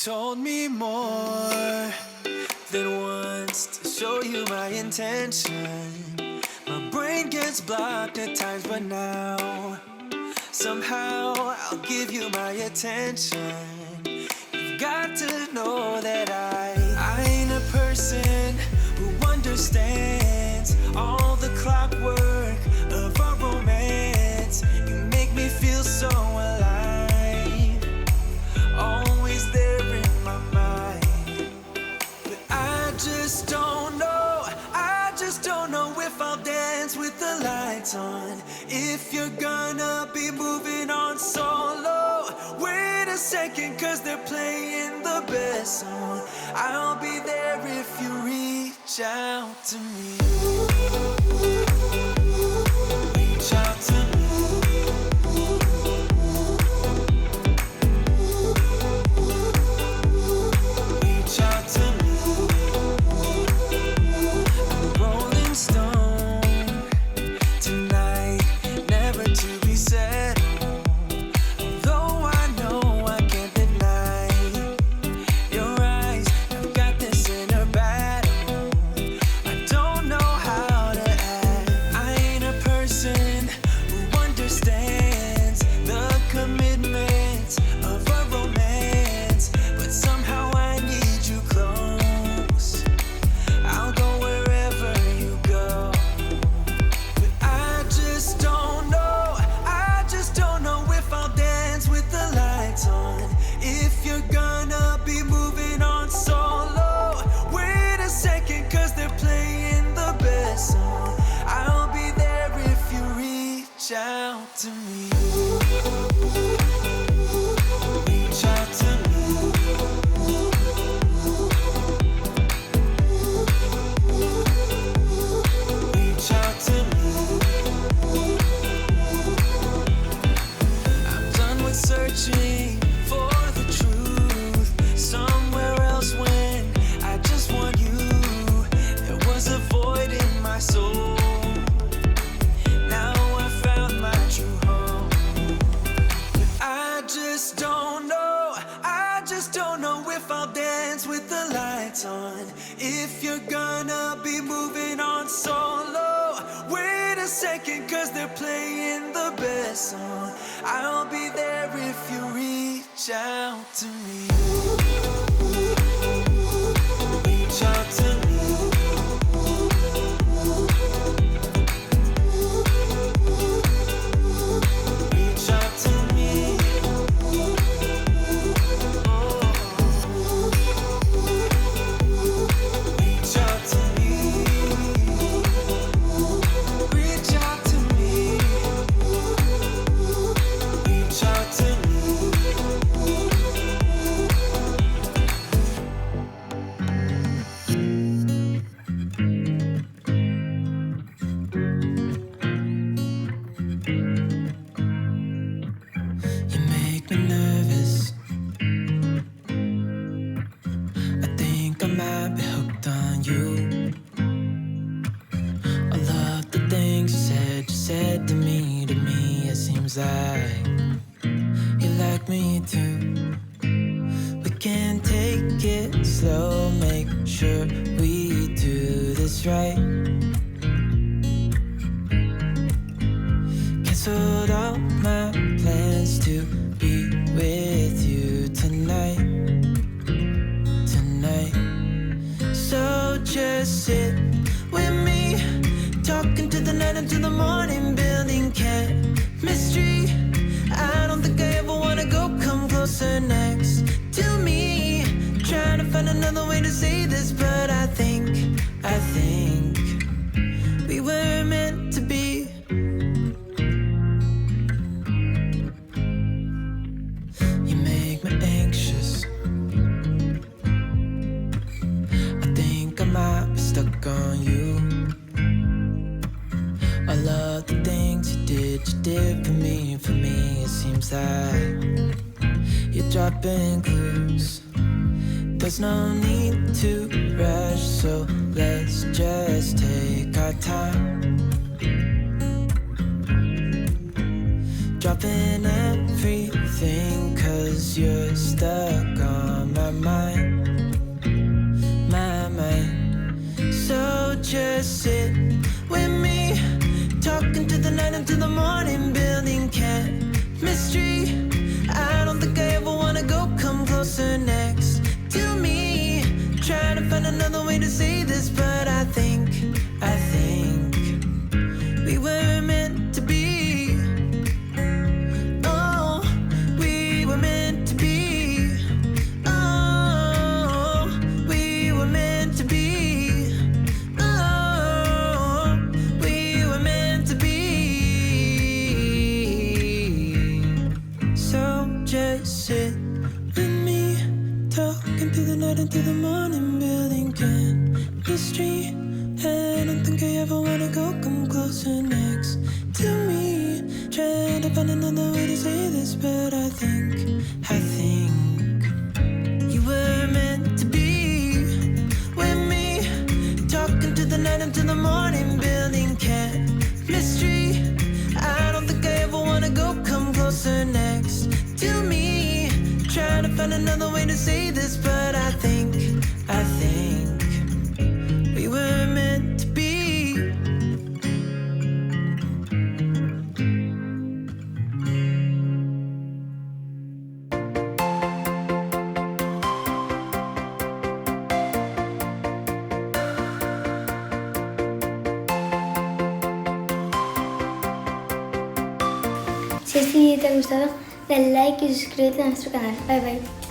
Told me more than once to show you my intention. My brain gets blocked at times, but now somehow I'll give you my attention. You've got to know that I ain't a person who understands all the clockwork of our romance. You make me feel so alive, always there in my mind. But I just don't know, I just don't know if I'll dance with the lights on. If you're gonna be moving on solo, wait a second, cause they're playing the best song. I'll be there if you reach out to me. Reach out to me. Reach out to me. I'm a rolling stone tonight, never to be settled. Though I know I can't deny your eyes, I've got this inner battle. I don't know how to act. I ain't a person who understands the commitments of a romance, but somehow I need you close. I'll go wherever you go. But I just don't know, I just don't know if I'll dance with the lights on. If you're gonna be moving on solo, wait a second, cause they're playing the best song. I'll be there if you reach out to me. Reach out to me. Reach out to me. I'm done with searching for the truth somewhere else when I just want you. There was a void in my soul. Now I found my true home. But I just don't know, I just don't know if I'll dance with the lights on. If you're gonna be moving on solo, wait a second, cause they're playing the best song. I'll be there if you reach out to me. Reach out to me. Reach out to me. Reach out to me. Reach out to me. Reach out to me. You make me nervous. I think I might be hooked on you. All of the things you said to me, it seems like you like me too. We can take it slow, make sure we do this right. Canceled all my plans to be with you tonight. So just sit with me, talking to the night until the morning, building chemistry. I don't think I ever wanna go, come closer next to me. Trying to find another way to say this, but I think we were meant to be. You make me anxious. I think I might be stuck on you. All of the things you did for me, it seems like you're dropping clues. There's no need to rush, so let's just take our time. Dropping everything, cause you're stuck on my night until the morning, building chemistry. I don't think I ever wanna go, come closer next to me. Trying to find another way to say this, but I think we were meant to be. Oh, we were meant to be. Oh, we were meant to be. Oh, we were meant to be. So just sit with me, talking through the night until the morning, building chemistry. I don't think I ever wanna go, come closer next to me. Trying to find another way to say this, but I think you were meant to be with me. Talking to the night until the morning, building chemistry. I don't think I ever wanna go, come closer next to me. Trying to find another way to say this, but I think we were meant to be. Si este vídeo te ha gustado, dale like y suscríbete a nuestro canal. Bye bye.